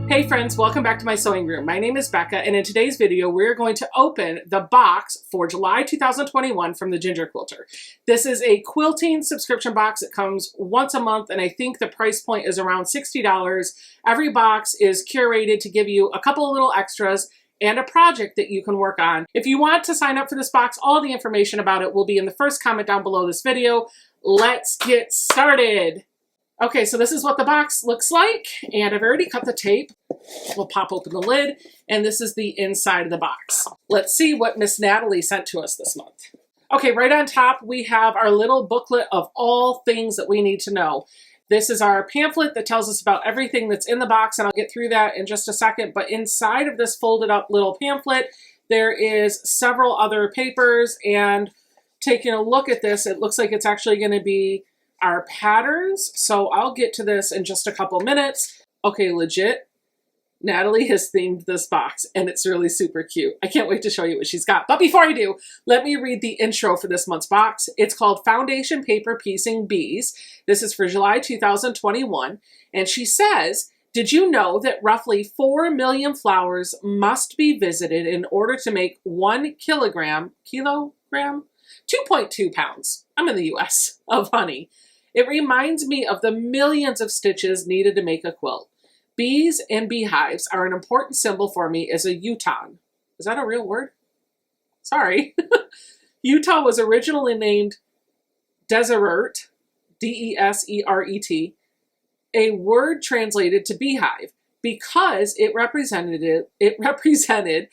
Hey friends, welcome back to my sewing room. My name is Becca, and in today's video, we're going to open the box for July 2021 from the Ginger Quilter. This is a quilting subscription box. It comes once a month, and I think the price point is around $60. Every box is curated to give you a couple of little extras and a project that you can work on. If you want to sign up for this box, all the information about it will be in the first comment down below this video. Let's get started. Okay, so this is what the box looks like, and I've already cut the tape. We'll pop open the lid, and this is the inside of the box. Let's see what Miss Natalie sent to us this month. Okay, right on top, we have our little booklet of all things that we need to know. This is our pamphlet that tells us about everything that's in the box, and I'll get through that in just a second. But inside of this folded up little pamphlet, there is several other papers, and taking a look at this, it looks like it's actually going to be our patterns. So I'll get to this in just a couple minutes. Okay, legit. Natalie has themed this box, and it's really super cute. I can't wait to show you what she's got. But before I do, let me read the intro for this month's box. It's called Foundation Paper Piecing Bees. This is for July 2021. And she says, did you know that roughly 4 million flowers must be visited in order to make 1 kilogram, 2.2 pounds, I'm in the US, of honey? It reminds me of the millions of stitches needed to make a quilt. Bees and beehives are an important symbol for me as a Utah. Is that a real word? Sorry. Utah was originally named Deseret, D-E-S-E-R-E-T, a word translated to beehive because it represented the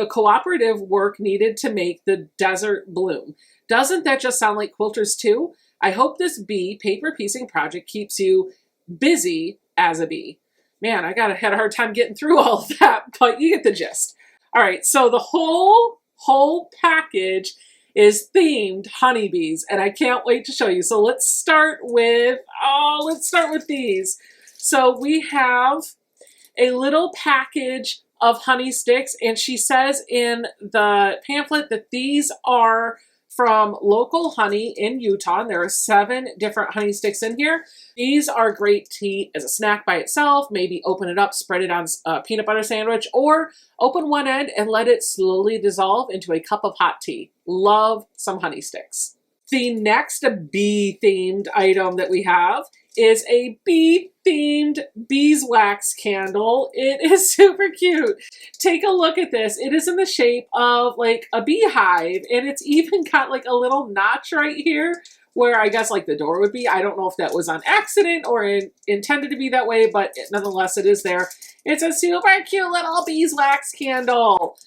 cooperative work needed to make the desert bloom. Doesn't that just sound like quilters too? I hope this bee paper piecing project keeps you busy as a bee. Man, I had a hard time getting through all of that, but you get the gist. All right, so the whole package is themed honeybees, and I can't wait to show you. So let's start with these. So we have a little package of honey sticks, and she says in the pamphlet that these are from local honey in Utah. And there are 7 different honey sticks in here. These are great to eat as a snack by itself. Maybe open it up, spread it on a peanut butter sandwich, or open one end and let it slowly dissolve into a cup of hot tea. Love some honey sticks. The next bee-themed item that we have is a bee-themed beeswax candle. It is super cute. Take a look at this. It is in the shape of like a beehive, and it's even got like a little notch right here where I guess like the door would be. I don't know if that was on accident or intended to be that way, but nonetheless it is there. It's a super cute little beeswax candle.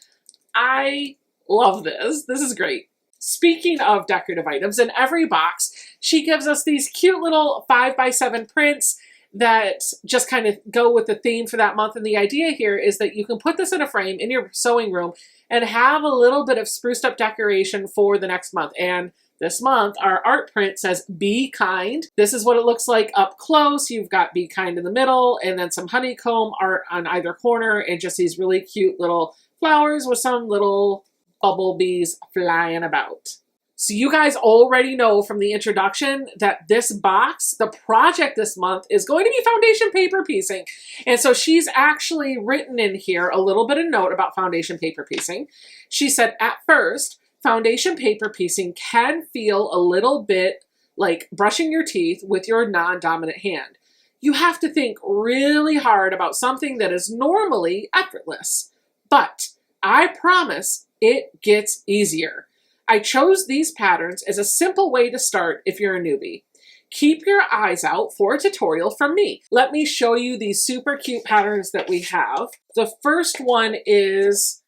I love this. This is great. Speaking of decorative items, in every box, she gives us these cute little 5x7 prints that just kind of go with the theme for that month. And the idea here is that you can put this in a frame in your sewing room and have a little bit of spruced up decoration for the next month. And this month, our art print says Be Kind. This is what it looks like up close. You've got Be Kind in the middle, and then some honeycomb art on either corner, and just these really cute little flowers with some little bumblebees flying about. So you guys already know from the introduction that this box, the project this month, is going to be foundation paper piecing. And so she's actually written in here a little bit of note about foundation paper piecing. She said, at first, foundation paper piecing can feel a little bit like brushing your teeth with your non-dominant hand. You have to think really hard about something that is normally effortless. But I promise it gets easier. I chose these patterns as a simple way to start if you're a newbie. Keep your eyes out for a tutorial from me. Let me show you these super cute patterns that we have. The first one is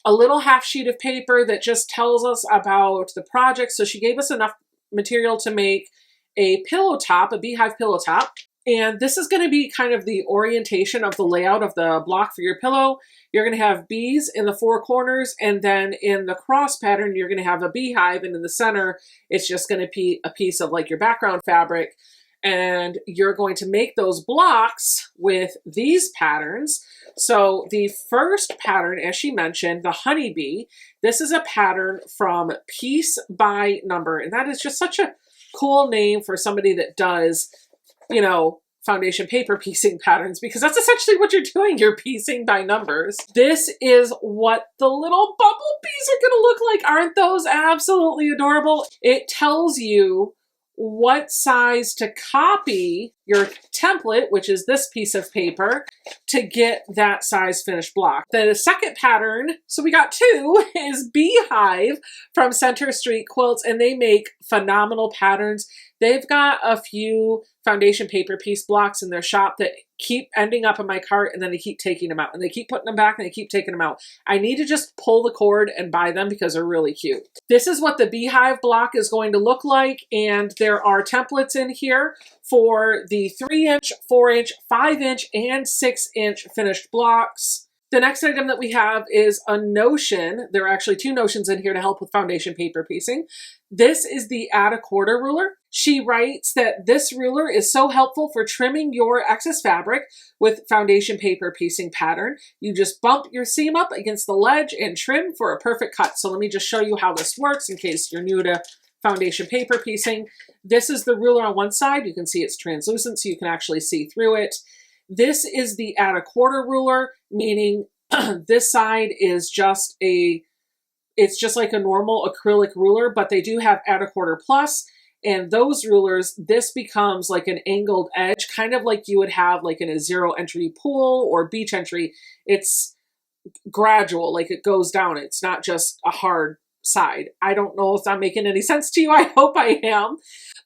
a little half sheet of paper that just tells us about the project. So she gave us enough material to make a pillow top, a beehive pillow top. And this is going to be kind of the orientation of the layout of the block for your pillow. You're going to have bees in the 4 corners, and then in the cross pattern, you're going to have a beehive, and in the center, it's just going to be a piece of like your background fabric. And you're going to make those blocks with these patterns. So the first pattern, as she mentioned, the honeybee, this is a pattern from Piece by Number. And that is just such a cool name for somebody that does, you know, foundation paper piecing patterns, because that's essentially what you're doing. You're piecing by numbers. This is what the little bumblebees are going to look like. Aren't those absolutely adorable? It tells you what size to copy your template, which is this piece of paper, to get that size finished block. The second pattern, so we got two, is Beehive from Center Street Quilts, and they make phenomenal patterns. They've got a few foundation paper piece blocks in their shop that keep ending up in my cart, and then they keep taking them out, and they keep putting them back, and they keep taking them out. I need to just pull the cord and buy them because they're really cute. This is what the Beehive block is going to look like, and there are templates in here for the 3-inch, 4-inch, 5-inch, and 6-inch finished blocks. The next item that we have is a notion. There are actually two notions in here to help with foundation paper piecing. This is the add a quarter ruler. She writes that this ruler is so helpful for trimming your excess fabric with foundation paper piecing pattern. You just bump your seam up against the ledge and trim for a perfect cut. So let me just show you how this works in case you're new to foundation paper piecing. This is the ruler on one side. You can see it's translucent, so you can actually see through it. This is the add a quarter ruler, meaning this side is just it's just like a normal acrylic ruler, but they do have add a quarter plus. And those rulers, this becomes like an angled edge, kind of like you would have like in a 0 entry pool or beach entry. It's gradual, like it goes down. It's not just a hard side. I don't know if I'm making any sense to you. I hope I am.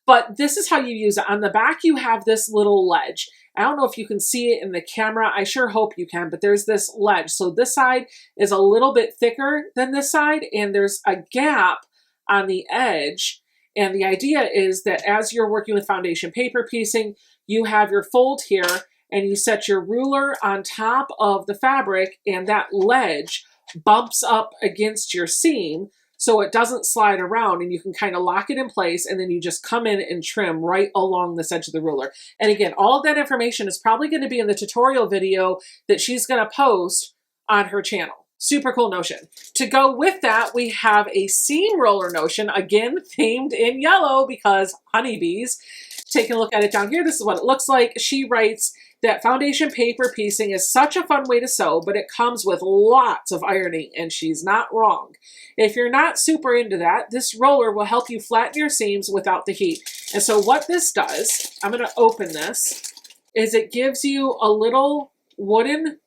But this is how you use it. On the back, you have this little ledge. I don't know if you can see it in the camera. I sure hope you can, but there's this ledge. So this side is a little bit thicker than this side, and there's a gap on the edge. And the idea is that as you're working with foundation paper piecing, you have your fold here, and you set your ruler on top of the fabric, and that ledge bumps up against your seam so it doesn't slide around, and you can kind of lock it in place, and then you just come in and trim right along this edge of the ruler. And again, all of that information is probably going to be in the tutorial video that she's going to post on her channel. Super cool notion. To go with that, we have a seam roller notion, again themed in yellow because honeybees. Taking a look at it down here, this is what it looks like. She writes that foundation paper piecing is such a fun way to sew, but it comes with lots of ironing, and she's not wrong. If you're not super into that, this roller will help you flatten your seams without the heat. And so what this does, I'm going to open this, is it gives you a little wooden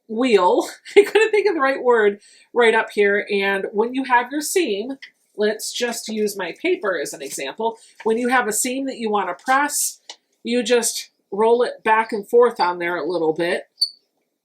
wheel. I couldn't think of the right word right up here. And when you have your seam, let's just use my paper as an example. When you have a seam that you want to press, you just roll it back and forth on there a little bit,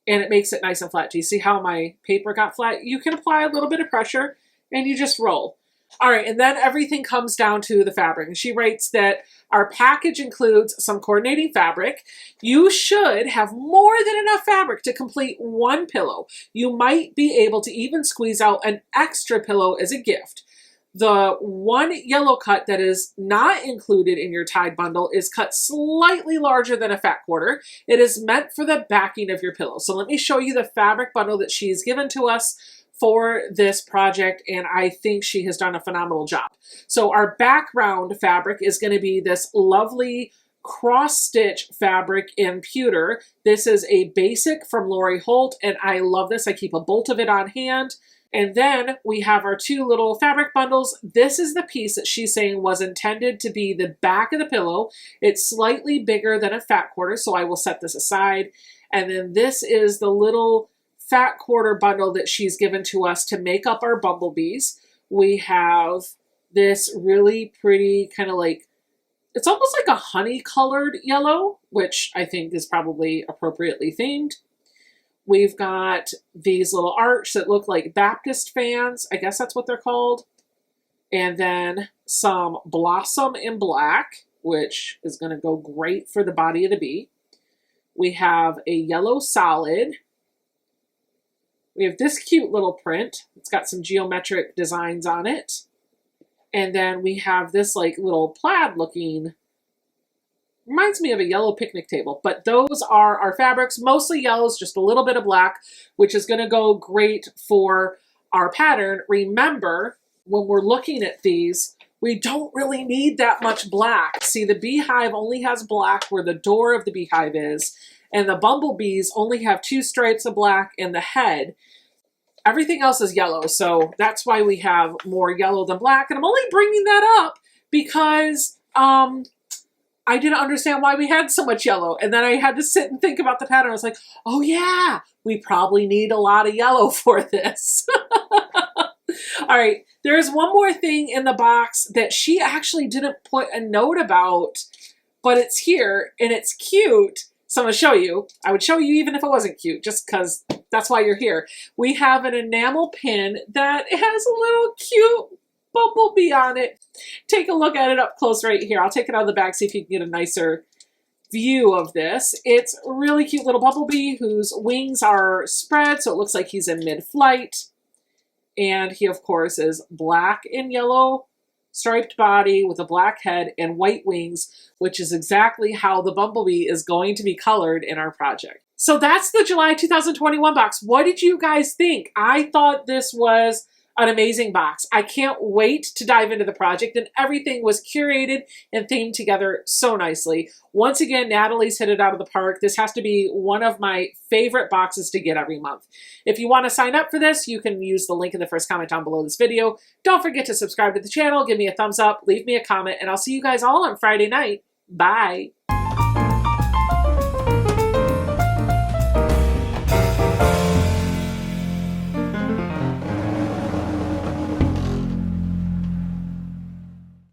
and it makes it nice and flat. Do you see how my paper got flat? You can apply a little bit of pressure, and you just roll. All right, and then everything comes down to the fabric. And she writes that our package includes some coordinating fabric. You should have more than enough fabric to complete one pillow. You might be able to even squeeze out an extra pillow as a gift. The one yellow cut that is not included in your tied bundle is cut slightly larger than a fat quarter. It is meant for the backing of your pillow. So let me show you the fabric bundle that she's given to us for this project, and I think she has done a phenomenal job. So our background fabric is going to be this lovely cross-stitch fabric in pewter. This is a basic from Lori Holt, and I love this. I keep a bolt of it on hand. And then we have our two little fabric bundles. This is the piece that she's saying was intended to be the back of the pillow. It's slightly bigger than a fat quarter, so I will set this aside. And then this is the little fat quarter bundle that she's given to us to make up our bumblebees. We have this really pretty kind of like, it's almost like a honey colored yellow, which I think is probably appropriately themed. We've got these little arcs that look like Baptist fans. I guess that's what they're called. And then some blossom in black, which is going to go great for the body of the bee. We have a yellow solid. We have this cute little print. It's got some geometric designs on it. And then we have this like little plaid looking, reminds me of a yellow picnic table, but those are our fabrics, mostly yellows, just a little bit of black, which is going to go great for our pattern. Remember, when we're looking at these, we don't really need that much black. See, the Beehive only has black where the door of the Beehive is, and the bumblebees only have 2 stripes of black in the head. Everything else is yellow, so that's why we have more yellow than black. And I'm only bringing that up because I didn't understand why we had so much yellow. And then I had to sit and think about the pattern. I was like, oh yeah, we probably need a lot of yellow for this. All right, there's one more thing in the box that she actually didn't put a note about, but it's here and it's cute. So I'm gonna show you. I would show you even if it wasn't cute, just because that's why you're here. We have an enamel pin that has a little cute bumblebee on it. Take a look at it up close right here. I'll take it out of the bag, see if you can get a nicer view of this. It's a really cute little bumblebee whose wings are spread, so it looks like he's in mid-flight. And he, of course, is black and yellow striped body with a black head and white wings, which is exactly how the bumblebee is going to be colored in our project. So that's the July 2021 box. What did you guys think? I thought this was an amazing box. I can't wait to dive into the project, and everything was curated and themed together so nicely. Once again, Natalie's hit it out of the park. This has to be one of my favorite boxes to get every month. If you want to sign up for this, you can use the link in the first comment down below this video. Don't forget to subscribe to the channel, give me a thumbs up, leave me a comment, and I'll see you guys all on Friday night. Bye.